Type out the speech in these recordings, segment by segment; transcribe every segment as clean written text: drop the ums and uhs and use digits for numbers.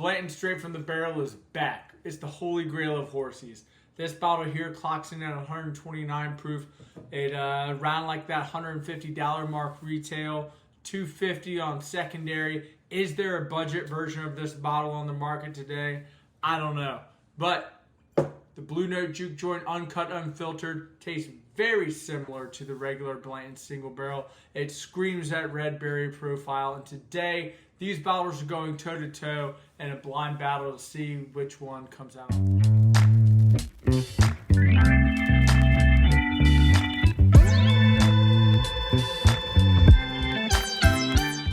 Blanton straight from the barrel is back. It's the holy grail of horsies. This bottle here clocks in at 129 proof. It around like that $150 mark retail, $250 on secondary. Is there a budget version of this bottle on the market today? I don't know. But the Blue Note Juke Joint Uncut Unfiltered tastes very similar to the regular Blanton single barrel. It screams that red berry profile. And today, these bottles are going toe-to-toe in a blind battle to see which one comes out.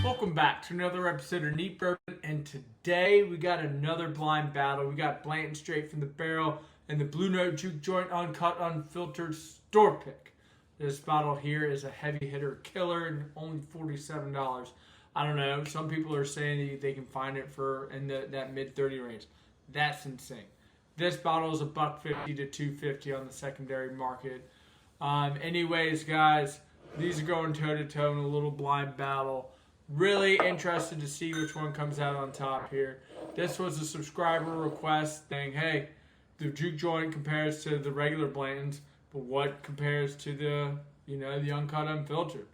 Welcome back to another episode of Neat Bourbon, and today we got another blind battle. We got Blanton straight from the barrel and the Blue Note Juke Joint Uncut Unfiltered store pick. This bottle here is a heavy hitter killer and only $47. I don't know. Some people are saying that they can find it for in that mid-30 range. That's insane. This bottle is $150 to $250 on the secondary market. Anyways, guys, these are going toe-to-toe in a little blind battle. Really interested to see which one comes out on top here. This was a subscriber request saying, hey, the Juke Joint compares to the regular Blantons, but what compares to the Uncut Unfiltered?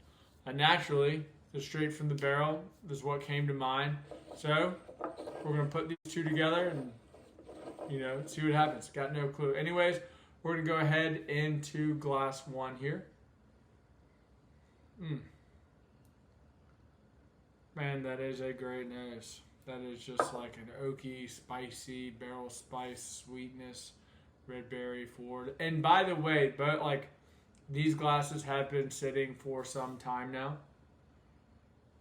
And naturally, the straight from the barrel is what came to mind. So we're going to put these two together and, see what happens. Got no clue. Anyways, we're going to go ahead into glass one here. Man, that is a great nose. That is just like an oaky, spicy, barrel spice, sweetness, red berry forward. And by the way, these glasses have been sitting for some time now.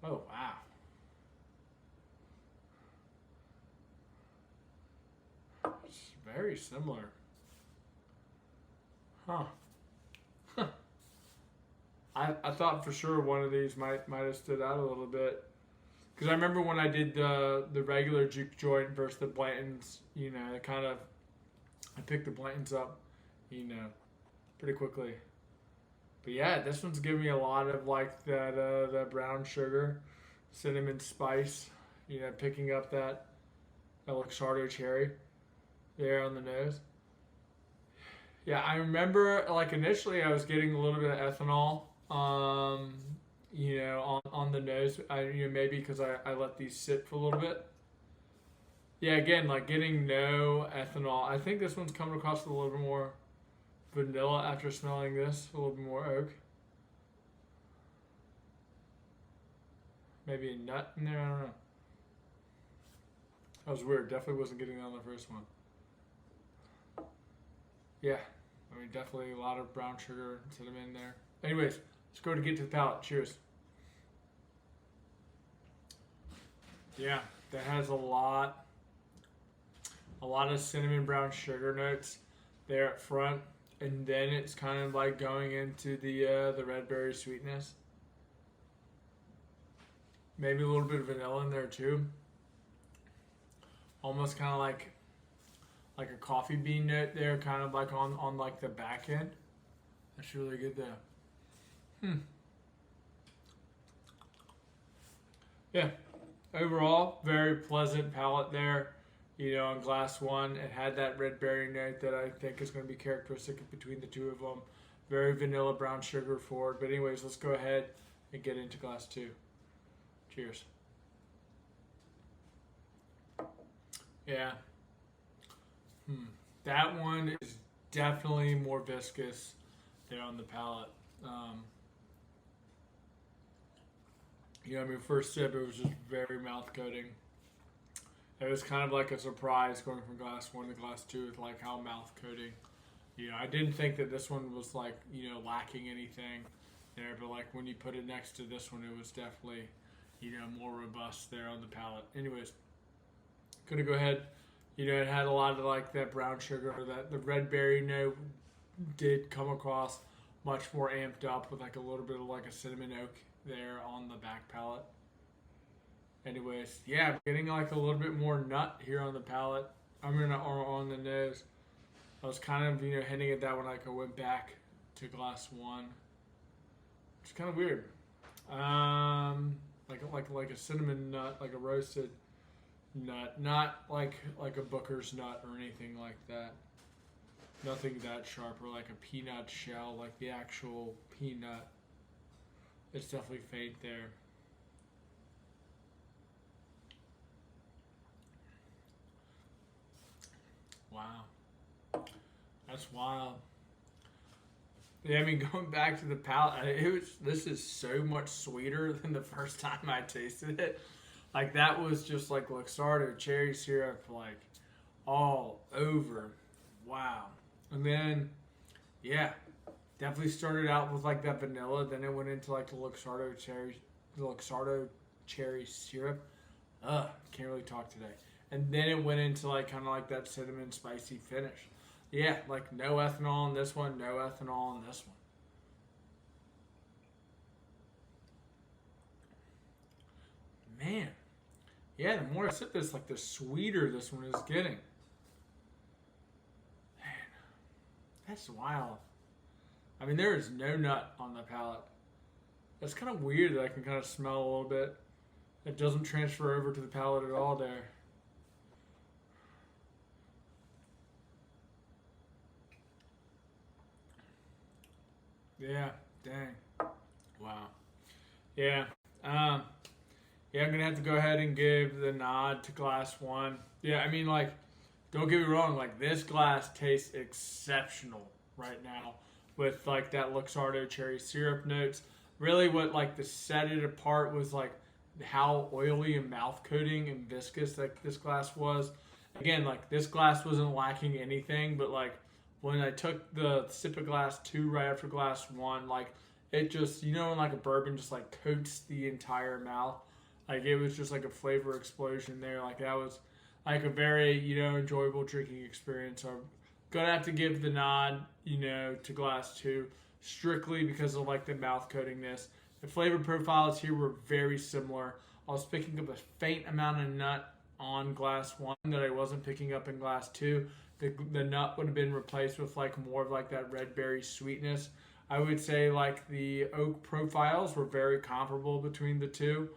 Oh, wow. It's very similar. Huh. I thought for sure one of these might have stood out a little bit. Because I remember when I did the regular Juke Joint versus the Blantons, I picked the Blantons up, pretty quickly. But yeah, this one's giving me a lot of like that brown sugar, cinnamon spice, picking up that Luxardo cherry there on the nose. Yeah, I remember initially I was getting a little bit of ethanol, on the nose. Maybe because I let these sit for a little bit. Yeah, again, getting no ethanol. I think this one's coming across a little bit more vanilla after smelling this, a little bit more oak. Maybe a nut in there, I don't know. That was weird. Definitely wasn't getting that on the first one. Yeah, definitely a lot of brown sugar and cinnamon there. Anyways, let's go to get to the palate. Cheers. Yeah, that has a lot of cinnamon brown sugar notes there up front, and then it's kind of like going into the red berry sweetness. Maybe a little bit of vanilla in there too. Almost kind of like a coffee bean note there, kind of like on like the back end. That's really good there. Yeah. Overall, very pleasant palate there. On glass one, it had that red berry note that I think is going to be characteristic between the two of them. Very vanilla brown sugar forward. But anyways, let's go ahead and get into glass two. Cheers. Yeah. That one is definitely more viscous there on the palate. First sip, it was just very mouth coating. It was kind of like a surprise going from glass one to glass two with how mouth coating. I didn't think that this one was lacking anything there, but when you put it next to this one, it was definitely, more robust there on the palate. Anyways, gonna go ahead. It had a lot of that brown sugar, that the red berry note did come across much more amped up with a little bit of a cinnamon oak there on the back palate. Anyways, yeah, I'm getting a little bit more nut here on the palate. Or on the nose. I was kind of hinting at that when I went back to glass one. It's kind of weird. Like a cinnamon nut, like a roasted nut, not like a Booker's nut or anything like that. Nothing that sharp, or like a peanut shell, like the actual peanut. It's definitely faint there. Wow, that's wild. Yeah, I mean, going back to the palate, this is so much sweeter than the first time I tasted it. Like that was just like Luxardo cherry syrup, like all over. Wow. And then, yeah, definitely started out with like that vanilla. Then it went into like the Luxardo cherry syrup. Can't really talk today. And then it went into like kind of like that cinnamon spicy finish. Yeah, like no ethanol in this one, no ethanol in this one. Man, yeah, the more I sip this, like the sweeter this one is getting. Man, that's wild. I mean, there is no nut on the palate. That's kind of weird that I can kind of smell a little bit. It doesn't transfer over to the palate at all there. Yeah, dang. Wow. Yeah. Yeah, I'm gonna have to go ahead and give the nod to glass one. Yeah, I mean, like, don't get me wrong, like this glass tastes exceptional right now with like that Luxardo cherry syrup notes. Really, what like the set it apart was like how oily and mouth coating and viscous like this glass was. Again, like this glass wasn't lacking anything, but like when I took the sip of glass two right after glass one, like it just, you know, when like a bourbon just like coats the entire mouth. Like it was just like a flavor explosion there. Like that was like a very, you know, enjoyable drinking experience. So I'm gonna have to give the nod, you know, to glass two strictly because of like the mouth coatingness. The flavor profiles here were very similar. I was picking up a faint amount of nut on glass one that I wasn't picking up in glass two. The nut would have been replaced with like more of like that red berry sweetness. I would say like the oak profiles were very comparable between the two.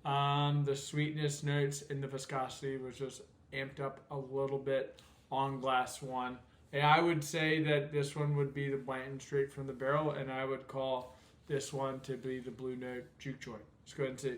The sweetness notes and the viscosity was just amped up a little bit on glass one. And I would say that this one would be the Blanton straight from the barrel, and I would call this one to be the Blue Note Juke Joint. Let's go ahead and see.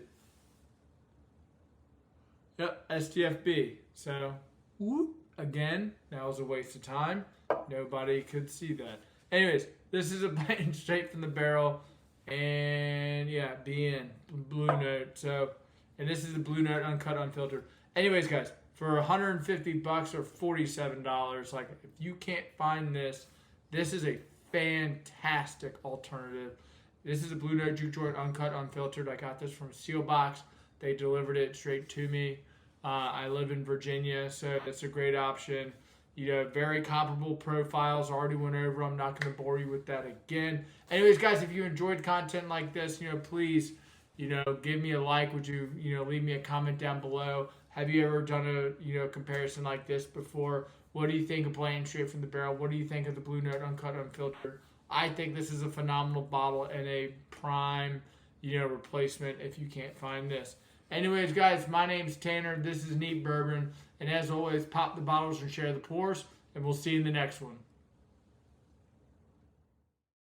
Yep, STFB. So, whoop, again, that was a waste of time. Nobody could see that. Anyways, this is a Blanton straight from the barrel. And yeah, BN, Blue Note. So, and this is the Blue Note Uncut Unfiltered. Anyways, guys, for $150 or $47, like if you can't find this, this is a fantastic alternative. This is a Blue Note Juke Joint Uncut Unfiltered. I got this from Seelbach. They delivered it straight to me. I live in Virginia, so it's a great option. You know, very comparable profiles. Already went over. I'm not going to bore you with that again. Anyways, guys, if you enjoyed content like this, you know, please, you know, give me a like. Would you, you know, leave me a comment down below. Have you ever done a, you know, comparison like this before? What do you think of Blanton straight from the barrel? What do you think of the Blue Note Uncut Unfiltered? I think this is a phenomenal bottle and a prime, you know, replacement if you can't find this. Anyways, guys, my name's Tanner. This is Neat Bourbon. And as always, pop the bottles and share the pours. And we'll see you in the next one.